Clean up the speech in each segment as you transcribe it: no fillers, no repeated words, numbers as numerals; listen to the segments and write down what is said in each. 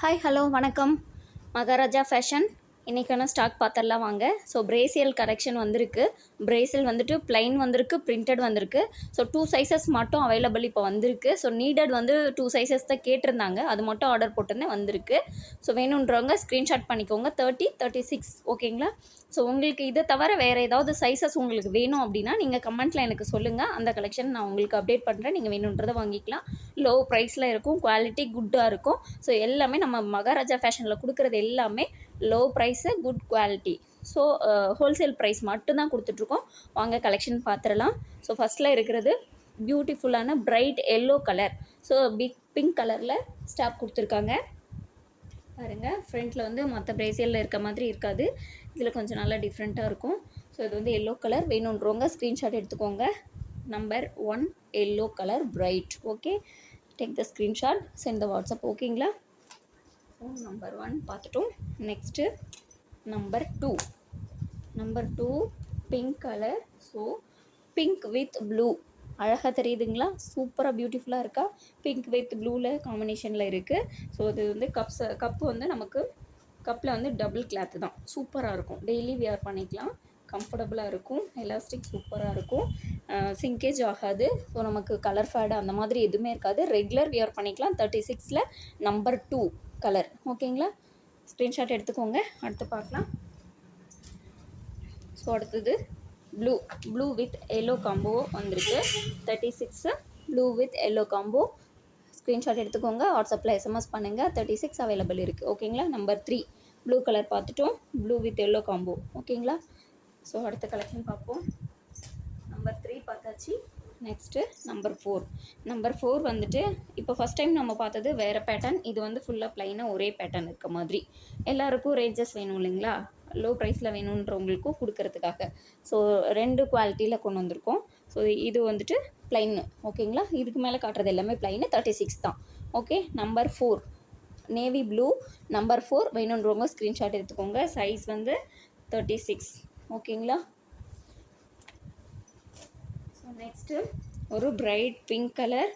Hi hello வணக்கம். Maharaja fashion இன்றைக்கான stock பார்த்துடலாம் வாங்க. ஸோ பிரேசியல் கரெக்ஷன் வந்திருக்கு. பிரேசில் வந்துட்டு பிளைன் வந்திருக்கு, பிரிண்டட் வந்திருக்கு. ஸோ 2 சைஸஸ் மட்டும் அவைலபிள் இப்போ வந்திருக்கு. ஸோ நீடட் வந்து 2 சைஸஸ் தான் கேட்டிருந்தாங்க, அது மட்டும் ஆர்டர் போட்டுருந்தேன், வந்திருக்கு. ஸோ வேணுன்றவங்க ஸ்க்ரீன்ஷாட் பண்ணிக்கோங்க. 30, 36 ஓகேங்களா. ஸோ உங்களுக்கு இதை தவிர வேறு ஏதாவது சைஸஸ் உங்களுக்கு வேணும் அப்படின்னா நீங்கள் கமெண்ட்டில் எனக்கு சொல்லுங்கள். அந்த கலெக்ஷன் நான் உங்களுக்கு அப்டேட் பண்ணுறேன். நீங்கள் வேணுன்றதை வாங்கிக்கலாம். லோ ப்ரைஸில் இருக்கும், குவாலிட்டி குட்டாக இருக்கும். ஸோ எல்லாமே நம்ம மகாராஜா ஃபேஷனில் கொடுக்குறது எல்லாமே low price, good quality. So wholesale price மட்டும்தான் கொடுத்துட்ருக்கோம். வாங்க கலெக்ஷன் பார்த்துடலாம். ஸோ ஃபஸ்ட்டில் இருக்கிறது பியூட்டிஃபுல்லான bright yellow colour. So pink கலரில் ஸ்டாப் கொடுத்துருக்காங்க பாருங்கள். ஃப்ரண்ட்டில் வந்து மற்ற பிரேசியலில் இருக்க மாதிரி இருக்காது, இதில் கொஞ்சம் நல்லா டிஃப்ரெண்ட்டாக இருக்கும். ஸோ இது வந்து எல்லோ கலர். வேணுன்றவங்க ஸ்க்ரீன்ஷாட் எடுத்துக்கோங்க. Number 1 yellow colour bright. Okay, take the screenshot, send the WhatsApp. ஓகேங்களா. ஸோ நம்பர் 1 பார்த்துட்டோம். Next number 2 pink colour. So pink with blue அழகாக தெரியுதுங்களா, சூப்பராக பியூட்டிஃபுல்லாக இருக்கா. பிங்க் வித் ப்ளூவில் காம்பினேஷனில் இருக்குது. ஸோ இது வந்து கப்பு வந்து நமக்கு கப்பில் வந்து டபுள் கிளாத்து தான், சூப்பராக இருக்கும். டெய்லி வியர் பண்ணிக்கலாம், கம்ஃபர்டபுளாக இருக்கும், எலாஸ்டிக் சூப்பராக இருக்கும், சிங்கேஜ் ஆகாது. ஸோ நமக்கு கலர் ஃபேடு அந்த மாதிரி எதுவுமே இருக்காது, ரெகுலர் வியர் பண்ணிக்கலாம். 36ல் நம்பர் 2 கலர். ஓகேங்களா, ஸ்க்ரீன்ஷாட் எடுத்துக்கோங்க. அடுத்து பார்க்கலாம். ஸோ அடுத்தது ப்ளூ வித் எல்லோ காம்போ வந்திருக்கு. 36 blue with yellow combo. Screenshot எடுத்துக்கோங்க, வாட்ஸ்அப்பில் எஸ்எம்எஸ் பண்ணுங்கள். 36 அவைலபிள் இருக்குது. ஓகேங்களா. நம்பர் 3 ப்ளூ கலர் பார்த்துட்டோம், ப்ளூ வித் எல்லோ காம்போ. ஓகேங்களா. ஸோ அடுத்த கலெக்ஷன் பார்ப்போம். நம்பர் 3 பார்த்தாச்சு. நெக்ஸ்ட்டு நம்பர் 4 வந்துட்டு இப்போ ஃபஸ்ட் டைம் நம்ம பார்த்தது வேறு பேட்டர்ன். இது வந்து ஃபுல்லாக ப்ளைனாக ஒரே பேட்டர்ன் இருக்க மாதிரி. எல்லாருக்கும் ரேஞ்சஸ் வேணும் இல்லைங்களா, லோ ப்ரைஸில் வேணுன்றவங்களுக்கும் கொடுக்கறதுக்காக. ஸோ 2 குவாலிட்டியில் கொண்டு வந்திருக்கோம். ஸோ இது வந்துட்டு ப்ளைன்னு. ஓகேங்களா, இதுக்கு மேலே காட்டுறது எல்லாமே ப்ளைன்னு. 36 தான். Okay. Number 4 navy blue. Number 4 வேணுன்றவங்க ஸ்க்ரீன்ஷாட் எடுத்துக்கோங்க. சைஸ் வந்து 36. ஓகேங்களா. ஸோ நெக்ஸ்ட்டு ஒரு பிரைட் பிங்க் கலர்.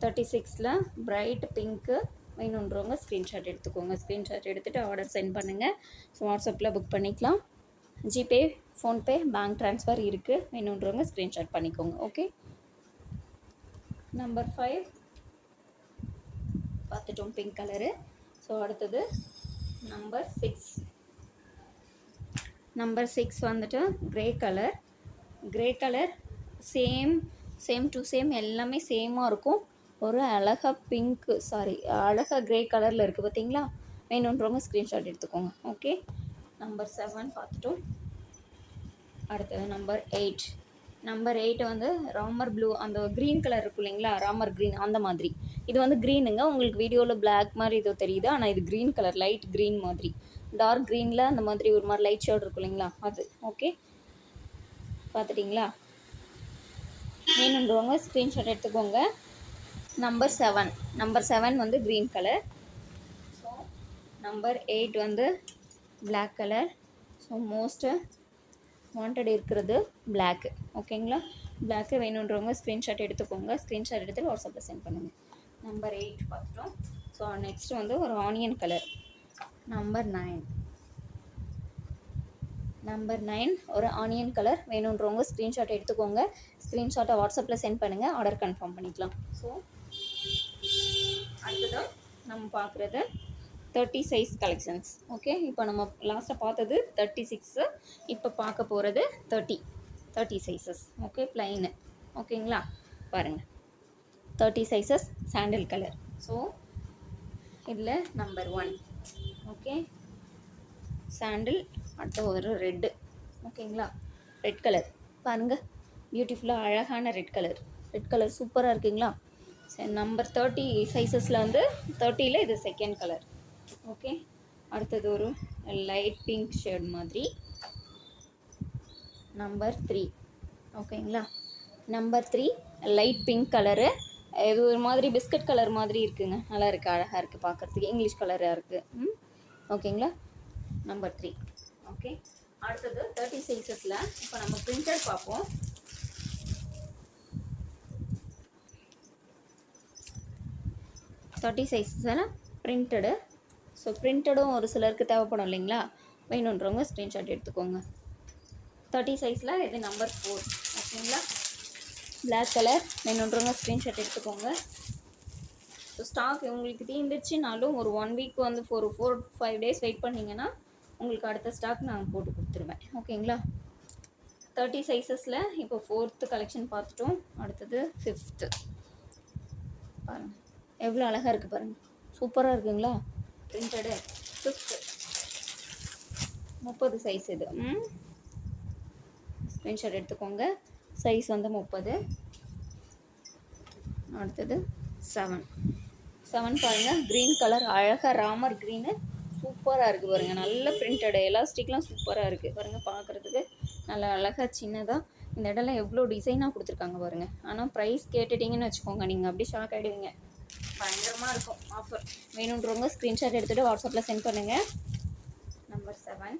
36ல் பிரைட் பிங்க்கு. வேணுன்றவங்க ஸ்க்ரீன்ஷாட் எடுத்துக்கோங்க. ஸ்க்ரீன்ஷாட் எடுத்துகிட்டு ஆர்டர் சென்ட் பண்ணுங்கள். ஸோ வாட்ஸ்அப்பில் புக் பண்ணிக்கலாம். ஜிபே, ஃபோன்பே, பேங்க் ட்ரான்ஸ்ஃபர் இருக்குது. வேணுன்றவங்க ஸ்க்ரீன்ஷாட் பண்ணிக்கோங்க. ஓகே. நம்பர் 5 பார்த்துட்டோம், பிங்க் கலரு. ஸோ அடுத்தது நம்பர் 6 வந்துட்டு grey colour. Same to same எல்லாமே சேமாக இருக்கும். ஒரு அழகாக க்ரே கலரில் இருக்குது பார்த்தீங்களா. வேணுன்றவங்க ஸ்க்ரீன்ஷாட் எடுத்துக்கோங்க. ஓகே. நம்பர் 7 பார்த்துட்டோம். அடுத்தது நம்பர் 8 வந்து ராமர் ப்ளூ, அந்த க்ரீன் கலர் இருக்கும் இல்லைங்களா, ராமர் க்ரீன் அந்த மாதிரி. இது வந்து க்ரீனுங்க. உங்களுக்கு வீடியோவில் பிளாக் மாதிரி ஏதோ தெரியுது, ஆனால் இது க்ரீன் கலர், லைட் க்ரீன் மாதிரி. டார்க் க்ரீனில் அந்த மாதிரி ஒரு மாதிரி லைட் ஷேட் இருக்கும் இல்லைங்களா, அது. ஓகே, பார்த்துட்டிங்களா. வேணுன்றவங்க ஸ்க்ரீன்ஷாட் எடுத்துக்கோங்க. நம்பர் 7 வந்து க்ரீன் கலர். ஸோ நம்பர் 8 வந்து black colour. So most wanted இருக்கிறது பிளாக்கு. ஓகேங்களா. பிளாக்கு வேணுன்றவங்க ஸ்க்ரீன்ஷாட் எடுத்துக்கோங்க. ஸ்க்ரீன்ஷாட் எடுத்துகிட்டு வாட்ஸ்அப்பில் சென்ட் பண்ணுங்கள். நம்பர் 8 பார்த்துட்டோம். ஸோ நெக்ஸ்ட் வந்து ஒரு ஆனியன் கலர். நம்பர் 9 ஒரு ஆனியன் கலர். வேணுன்றவங்க ஸ்க்ரீன்ஷாட் எடுத்துக்கோங்க. ஸ்க்ரீன்ஷாட்டை வாட்ஸ்அப்பில் சென்ட் பண்ணுங்கள், ஆர்டர் கன்ஃபார்ம் பண்ணிக்கலாம். ஸோ அடுத்ததான் நம்ம பார்க்குறது 30 சைஸ் கலெக்ஷன்ஸ். ஓகே, இப்போ நம்ம லாஸ்ட்டாக பார்த்தது 36, இப்போ பார்க்க போகிறது 30 சைஸஸ். Okay, plain. ஓகேங்களா, பாருங்கள். 30 சைஸஸ் சாண்டில் கலர். ஸோ இதில் நம்பர் 1 ஓகே சாண்டில். அடுத்த ஒரு ரெட்டு. ஓகேங்களா, ரெட் கலர் பாருங்கள், பியூட்டிஃபுல்லாக அழகான ரெட் கலர் சூப்பராக இருக்குங்களா. சரி, நம்பர் 30 சைஸஸில் வந்து 30ல் இது செகண்ட் கலர். ஓகே, அடுத்தது ஒரு லைட் பிங்க் ஷேட் மாதிரி. நம்பர் 3 ஓகேங்களா. Number 3 light pink colour. இது ஒரு மாதிரி பிஸ்கட் கலர் மாதிரி இருக்குங்க, நல்லா இருக்குது, அழகாக இருக்குது பார்க்குறதுக்கு, இங்கிலீஷ் கலராக இருக்குது. ஓகேங்களா. நம்பர் 3. ஓகே, அடுத்தது 30 சைஸஸில் இப்போ நம்ம பிரிண்டட் பார்ப்போம். 30 சைஸில் பிரிண்டடு ஸோ பிரிண்டடும் ஒரு சிலருக்கு தேவைப்படும் இல்லைங்களா, வேணுன்றவங்க ஸ்க்ரீன்ஷாட் எடுத்துக்கோங்க. 30 சைஸில் இது நம்பர் 4 ஓகேங்களா. பிளாக் கலர் வேணுன்றவங்க ஸ்க்ரீன்ஷாட் எடுத்துக்கோங்க. ஸோ ஸ்டாக் உங்களுக்கு தீர்ந்துருச்சுனாலும் ஒரு 1 வீக் வந்து ஒரு 4-5 டேஸ் வெயிட் பண்ணிங்கன்னா உங்களுக்கு அடுத்த ஸ்டாக் நான் போட்டு கொடுத்துருவேன் ஓகேங்களா. 30 சைஸஸில் இப்போ 4th கலெக்ஷன் பார்த்துட்டோம். அடுத்தது 5th பாருங்கள், எவ்வளோ அழகாக இருக்குது பாருங்கள், சூப்பராக இருக்குங்களா பிரிண்டடு. 5th 30 சைஸ் இது. ஸ்க்ரீன்ஷாட் எடுத்துக்கோங்க. சைஸ் வந்து 30. அடுத்தது 7 பாருங்கள், க்ரீன் கலர் அழகாக ராமர் க்ரீனு சூப்பராக இருக்குது பாருங்கள். நல்ல பிரிண்டடு, எலாஸ்டிக்லாம் சூப்பராக இருக்குது பாருங்கள். பார்க்குறதுக்கு நல்லா அழகாக சின்னதாக இந்த இடம்லாம் எவ்வளோ டிசைனாக கொடுத்துருக்காங்க பாருங்கள். ஆனால் ப்ரைஸ் கேட்டுட்டிங்கன்னு வச்சுக்கோங்க, நீங்கள் அப்படியே ஷாக் ஆகிடுவீங்க. பயங்கரமாக இருக்கும் ஆஃபர். வேணுன்றவங்க ஸ்க்ரீன்ஷாட் எடுத்துகிட்டு வாட்ஸ்அப்பில் சென்ட் பண்ணுங்கள். நம்பர் 7,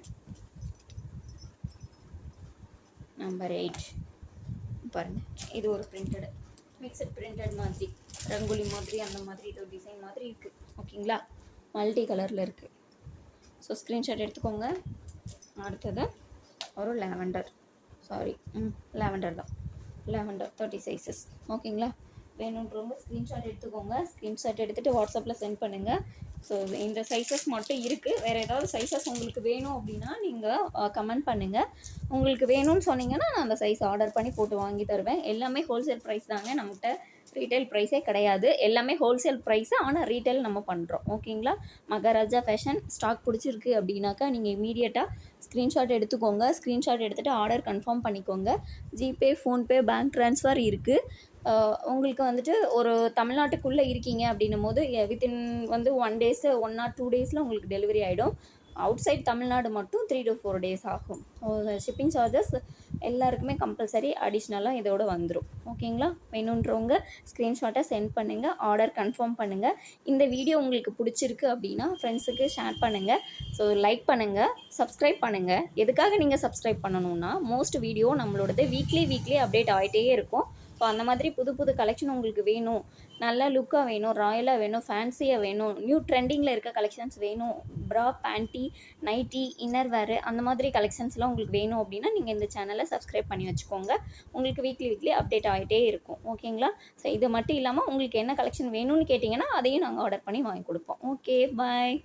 நம்பர் 8 பாருங்கள். இது ஒரு பிரிண்டடு மிக்சட் பிரிண்டட் மாதிரி, ரங்கோலி மாதிரி, அந்த மாதிரி இது ஒரு டிசைன் மாதிரி இருக்குது ஓகேங்களா. மல்டி கலரில் இருக்குது. ஸோ ஸ்க்ரீன்ஷாட் எடுத்துக்கோங்க. அடுத்தது ஒரு லாவெண்டர் தான், லாவெண்டர் 30 சைஸஸ் ஓகேங்களா. வேணுன்றவங்க ஸ்க்ரீன்ஷாட் எடுத்துக்கோங்க. ஸ்க்ரீன்ஷாட் எடுத்துகிட்டு வாட்ஸ்அப்பில் சென்ட் பண்ணுங்கள். ஸோ இந்த சைஸஸ் மட்டும் இருக்குது. வேறு ஏதாவது சைஸஸ் உங்களுக்கு வேணும் அப்படின்னா நீங்கள் கமெண்ட் பண்ணுங்கள். உங்களுக்கு வேணும்னு சொன்னீங்கன்னா நான் அந்த சைஸ் ஆர்டர் பண்ணி போட்டு வாங்கி தருவேன். எல்லாமே ஹோல்சேல் ப்ரைஸ் தாங்க, நம்மகிட்ட ரீட்டைல் ப்ரைஸே கிடையாது. எல்லாமே ஹோல்சேல் ப்ரைஸு, ஆனால் ரீட்டைல் நம்ம பண்ணுறோம் ஓகேங்களா. மகாராஜா ஃபேஷன் ஸ்டாக் பிடிச்சிருக்கு அப்படின்னாக்கா நீங்கள் இமீடியட்டாக ஸ்க்ரீன்ஷாட் எடுத்துக்கோங்க. ஸ்க்ரீன்ஷாட் எடுத்துகிட்டு ஆர்டர் கன்ஃபார்ம் பண்ணிக்கோங்க. ஜிபே, ஃபோன்பே, பேங்க் ட்ரான்ஸ்ஃபர் இருக்குது. உங்களுக்கு வந்துட்டு ஒரு தமிழ்நாட்டுக்குள்ளே இருக்கீங்க அப்படின்னும் போது வித்தின் வந்து 1 டேஸ் 1 or 2 டேஸில் உங்களுக்கு டெலிவரி ஆகிடும். அவுட் சைட் தமிழ்நாடு மட்டும் 3 to 4 டேஸ் ஆகும். ஷிப்பிங் சார்ஜஸ் எல்லாருக்குமே கம்பல்சரி அடிஷ்னலாக இதோட வந்துடும் ஓகேங்களா. வேணுன்றவங்க ஸ்க்ரீன்ஷாட்டை சென்ட் பண்ணுங்கள், ஆர்டர் கன்ஃபார்ம் பண்ணுங்கள். இந்த வீடியோ உங்களுக்கு பிடிச்சிருக்கு அப்படின்னா ஃப்ரெண்ட்ஸுக்கு ஷேர் பண்ணுங்கள். ஸோ லைக் பண்ணுங்கள், சப்ஸ்கிரைப் பண்ணுங்கள். எதுக்காக நீங்கள் சப்ஸ்கிரைப் பண்ணணுன்னா மோஸ்ட் வீடியோ நம்மளோடது வீக்லி அப்டேட் ஆகிட்டே இருக்கும். ஸோ அந்த மாதிரி புது புது கலெக்ஷன் உங்களுக்கு வேணும், நல்லா லுக்காக வேணும், ராயலாக வேணும், ஃபேன்சியாக வேணும், நியூ ட்ரெண்டிங்கில் இருக்க கலெக்ஷன்ஸ் வேணும், ப்ரா, பேண்ட்டி, நைட்டி, இன்னர் வேறு அந்த மாதிரி கலெக்ஷன்ஸ்லாம் உங்களுக்கு வேணும் அப்படின்னா நீங்கள் இந்த சேனலை சப்ஸ்கிரைப் பண்ணி வச்சுக்கோங்க. உங்களுக்கு வீக்லி அப்டேட் ஆகிட்டே இருக்கும் ஓகேங்களா. ஸோ இது மட்டும் இல்லாமல் உங்களுக்கு என்ன கலெக்ஷன் வேணும்னு கேட்டிங்கன்னா அதையும் நாங்கள் ஆர்டர் பண்ணி வாங்கி கொடுப்போம். ஓகே, பாய்.